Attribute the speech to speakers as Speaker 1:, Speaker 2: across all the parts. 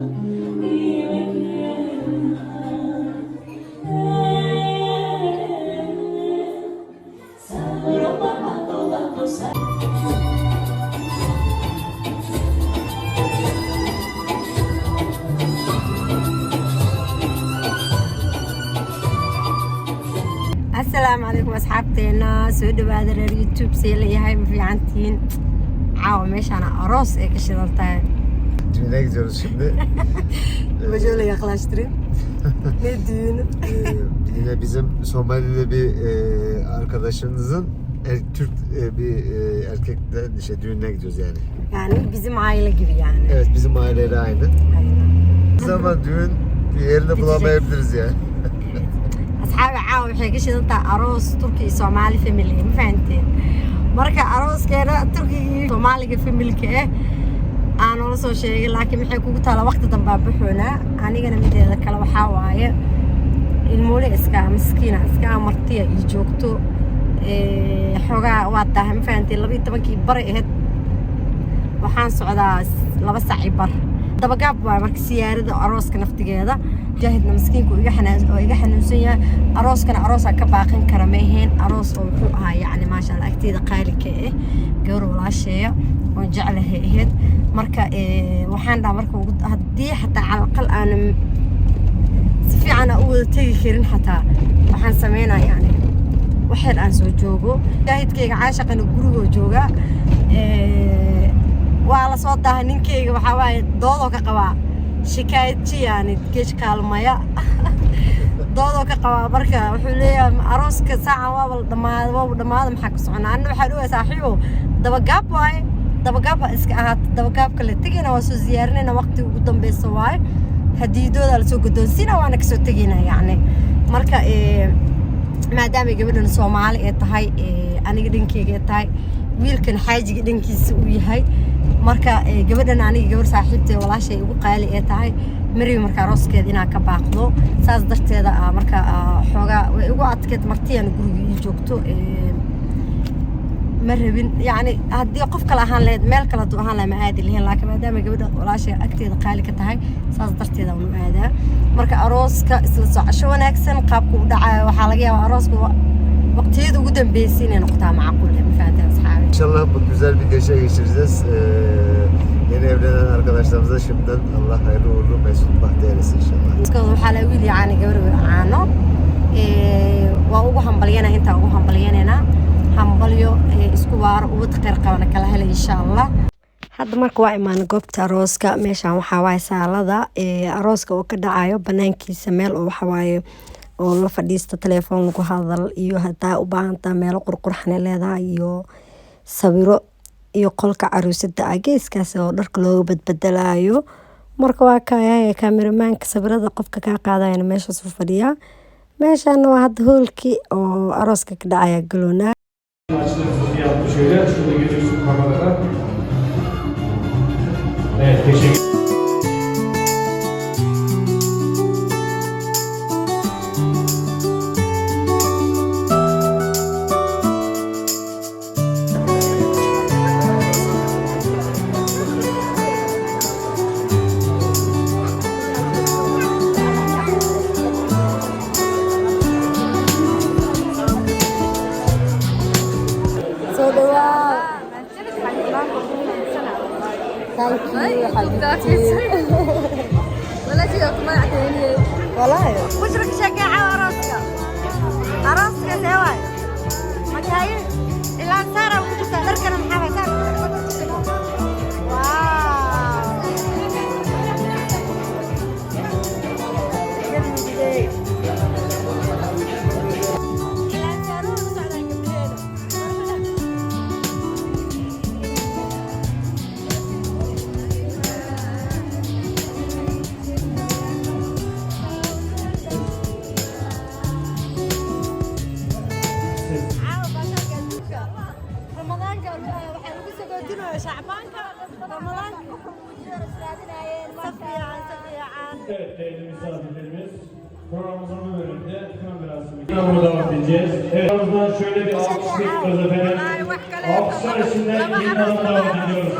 Speaker 1: السلام عليكم أصحابتنا سو دواada reer YouTube see leeyahay ma fiicantiin caawa meeshaan aroos ee ka shidan tahay
Speaker 2: Düğüne gidiyoruz şimdi.
Speaker 1: Böyle yaklaştırayım. Ne düğünü?
Speaker 2: Yine bizim Somalili bir arkadaşımızın Türk bir erkekten düğününe gidiyoruz yani.
Speaker 1: Yani bizim aile gibi yani.
Speaker 2: Evet, bizim aileyle aynı.
Speaker 1: Aynen.
Speaker 2: Ama düğün bir yerinde bulamayabiliriz yani.
Speaker 1: أصحابي caawa waxay ka shidan tahay aroos Turki iyo Soomaali family ma fahanteen marka arooskeena Turkiga iyo Soomaaliga family-ka aan wala soo sheegay laakiin maxay kugu taala waqti dambe baxoona anigana mideeda kale waxa waaye ilmoole iska miskiina iska martiya iyo joogto xogaa waa tahay ma fahanteen 12kii bari ahayd waxaan socdaa 2 saac bar dabagaab waa marka siyaarada arooska naftigeeda jaahidna miskiinku iga xanuunsan yahay arooskana aroosa ka baaqan kara ma ahayn aroos oo wuxuu ahaa yacni maasha Allah agteeda qaali ka gabar walaasheeya oo jeclahay ahayd marka waxaan dhahaa marka haddii xataa calaqal aan si fiican u wada tegi karin xataa waxaan sameynaa yani waxaan aan soo joogo jaahidkayga caashaqana gurigoo jooga waa la soo daahay ninkayga waxaa waaye doodoo ka qabaa shikaayadji yani geej kaalmaya doodoo ka qabaa marka wuxuu leeyahay arooska saacan waaba dhammaada maxaa ka soconaa anna waxaa dhawayaa saaxiibo dabagaab waaye dabagaab ha iska ahaato dabagaabka la tegayna waa soo ziyaarinayna waqti ugu dambeysa waaye hadiidooda la soo guddoonsiina waana kasoo tegayna yacni marka maadaama gabadhan Soomaali ay tahay aniga dhankeyga ay tahay wiilkan xaajiga dhankiisa uu yahay marka gabadhan aniga gabar saaxiibtay walaashay ugu qaali ee tahay mari marka arooskeeda inaa ka baaqdo saas darteeda marka xoogaa way ugu adkeed martiyaan guriga joogto ma rabin yani haddii qof kale ahaan lahayd meel kale hadduu ahaan lahayd ma aadi lahayn laakiin maadaama gabadha walaashay agteeda qaali ka tahay saas darteeda unu aadaa marka arooska isla socosho wanaagsan qaabka u dhacayo waxaa laga yaabaa arooska waqtiyada ugu dambeysay inay noqotaa macquul ma fahanteen asxaabi
Speaker 2: İnşallah bu güzel bir gece geçireceğiz. Yeni evlenen arkadaşlarımıza şimdiden Allah hayırlı uğurlu mesut bahtiyar etsin inşallah.
Speaker 1: waxaa la wiil yani gabar caano waa ugu hambalyanaa intaa ugu hambalyanayna hambalyo isku waaro ubad khayr qabana kala helay insha Allah hadda marka waa imaan goobta arooska meeshaan waxaa waaye saalada arooska oo ka dhacayo banaankiisa meel oo waxa waaye oo la fadhiista telefoon lagu hadal iyo hadaa u baahantaa meelo qurqurxan leedahay iyo sawiro iyo qolka caruusada geeskaas oo dharka looga badbadalaayo marka waa kaaya kaameramanka sawirada qofka ka qaadayna meeshaas u fadhiya meeshaan waa hadda hoolkii oo arooska ka dhacaya galoona
Speaker 3: şöyle şurada görüyorsun kamerada. Evet, teşekkür.
Speaker 4: ولا شيء ما يعطيني
Speaker 1: والله
Speaker 4: وشرك شجاعة راسك راسك سواي ما جاي إلا سارة وكنت أركن محمد Evet değerli misafirlerimiz programımızın bu bölümünde kına merasimiyle bunu davet edeceğiz. Evet aramızdan şöyle bir alkış bekliyoruz efendim. Alkışlar içinden gelin hanımı davet ediyoruz.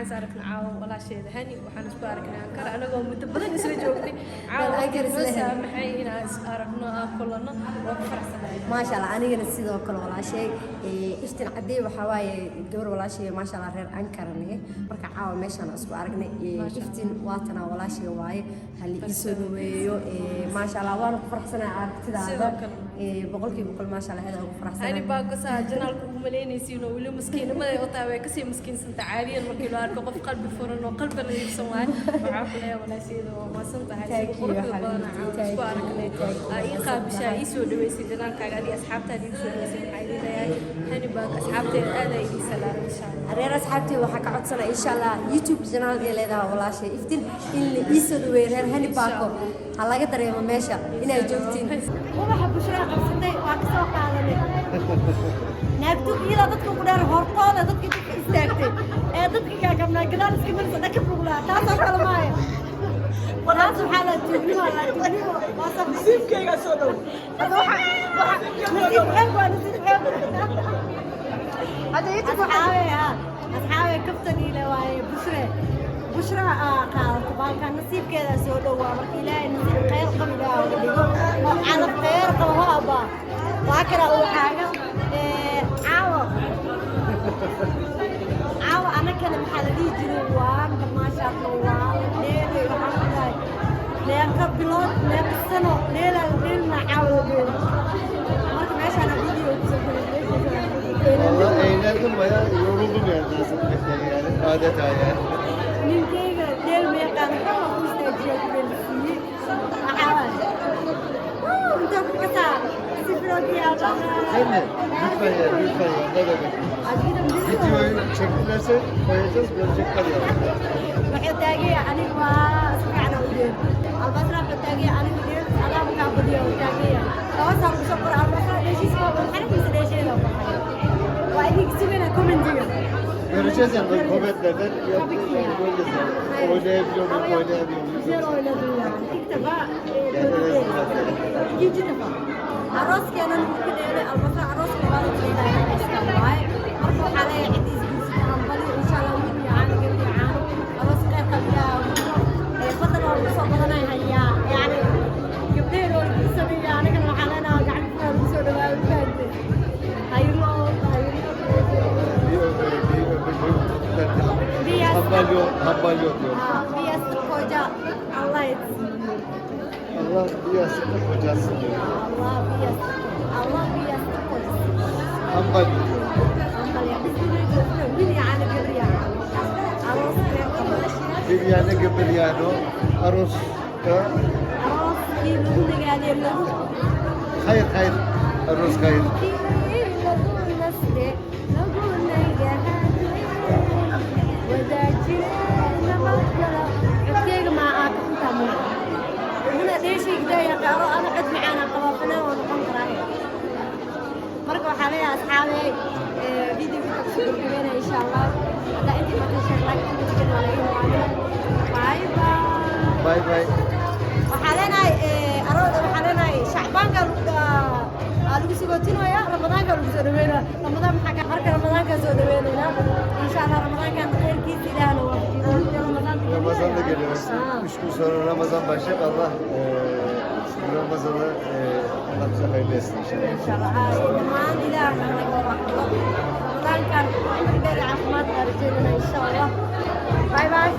Speaker 5: is arkna caawa walaasheeda hani waxaan isku arknay Ankara anagoo muddo badan isla joognay caawa Ankara isla saamaxay inaan is aragno kulano oo ku faraxsanahay
Speaker 1: ما شاء الله أنا جالس سيدا وكل ولا شيء إشتن عدي وحواي الدور ولا شيء ما شاء الله غير أنكر نيه مركع عاو ماشي أنا أسبوع أرجعني إشتن واتنا ولا شيء واي هل يسويو ما شاء الله وأنا فرح سنة عرفت هذا بقول ما شاء الله هذا فرح سنة
Speaker 5: أنا باقي ساعة جنالكم مليين يسينو ولو مسكين ما يقطعوا كسي مسكين سنت عاليا مركي لو أركب في قلب فرن وقلب اللي يسوون وعافنا ولا شيء وما سنت هاي أسبوع أرجعني أي قاب شيء يسوي ويسي جنالك على أصحابتي اللي يسوي ويسي حيدي هني باقي أصحابتي هذا يجي سلام إن شاء الله
Speaker 1: أنا أصحابتي وحكى عطسنا إن شاء الله يوتيوب جنال دي لهذا ولا شيء إفتن اللي يسوي ويرهن هني باقو الله قدر يوم ماشى إنا جوتين
Speaker 6: وما حبوا شراء قصدي وعكسوا قاعدني نكتب إلى ضدك قدر هرطانة ضدك استاكتي ضدك كنا قدر نسكمل صدق برولا تاسع على ماي وناس حالة تبنيها لا تبنيها وصف نسيب كي أسودو نسيب حلوة نسيب حلوة هذا يتبع أصحابي كفتني لواي بشرى قال طبعا كان نسيب كذا سودو وإلى نسيب خير قبله وعلى خير قوابا وأكره وحاجة عاوة أنا كان محلدي جروان ما شاء الله ليه الحمد لله ليه قبلات ليه السنة ليه لنا عاوة بين ما ماشي أنا فيديو
Speaker 2: والله eğlendim bayağı yoruldum yani nasıl yani adeta yani.
Speaker 6: نيجي ديل ميقان كم مستجيب بالفي عاوة أنت بكتار سفرة يا
Speaker 2: Sen de lütfen ya ne demek. Videoyu çektilerse koyacağız görecekler yani.
Speaker 6: محتاجة أنا وسمعنا ودين البصرة محتاجة أنا ودين أنا مكابدية محتاجة توصل بسكر البصرة ليش يسوى بالحرف بس ليش يلو وأيدي كسبنا كومنتية
Speaker 2: Göreceğiz yani böyle kometlerden yapıyoruz yani göreceğiz yani. Oynayabiliyor muyum, oynayamıyor muyum?
Speaker 6: غير ولا دنيا اكتفى يجي تفا عروس كان ممكن البصرة عروس كبار تريد أنا أسكت معي أروح على عندي زوجي عمالي إن شاء الله ودني عاني قبلي عاني عروس كبار فضل والمصاب بدنا هيا يعني قبلين والسبي يعني كانوا حالنا قاعد فيها بسوي ما بجد هيلو
Speaker 2: Hambalyon diyor.
Speaker 6: بيس koca Allah etsin.
Speaker 2: Allah bir yastıkta kocasın diyor.
Speaker 6: Allah biyas kocasın.
Speaker 2: Hambalyon diyor.
Speaker 6: Hambalyon. Biz yani bir yani. Aros
Speaker 2: Bir yani gıbır yani o. Aroska.
Speaker 6: Aros bir geldi.
Speaker 2: Hayır. Aros hayır.
Speaker 6: أنا قد معانا قوافلنا ونقوم قراية مركب حاليا أصحابي فيديو بتكسر كمان إن شاء الله لا أنت ما تنسى لايك وتشترك على باي
Speaker 2: باي. وحالنا
Speaker 6: شعبان قالوا سيبوتين ويا رمضان قالوا سودوينا رمضان حكى مركب رمضان قالوا سودوينا إن شاء الله رمضان كان خير كيف له
Speaker 2: Ramazan da geliyor. 3 gün sonra Ramazan başlayacak. Allah Ramazan'ı Allah hayırlı etsin inşallah.
Speaker 6: İnşallah. Aman ilahım. Ramadan kan bir عفمات أرجلنا إن شاء الله. باي باي.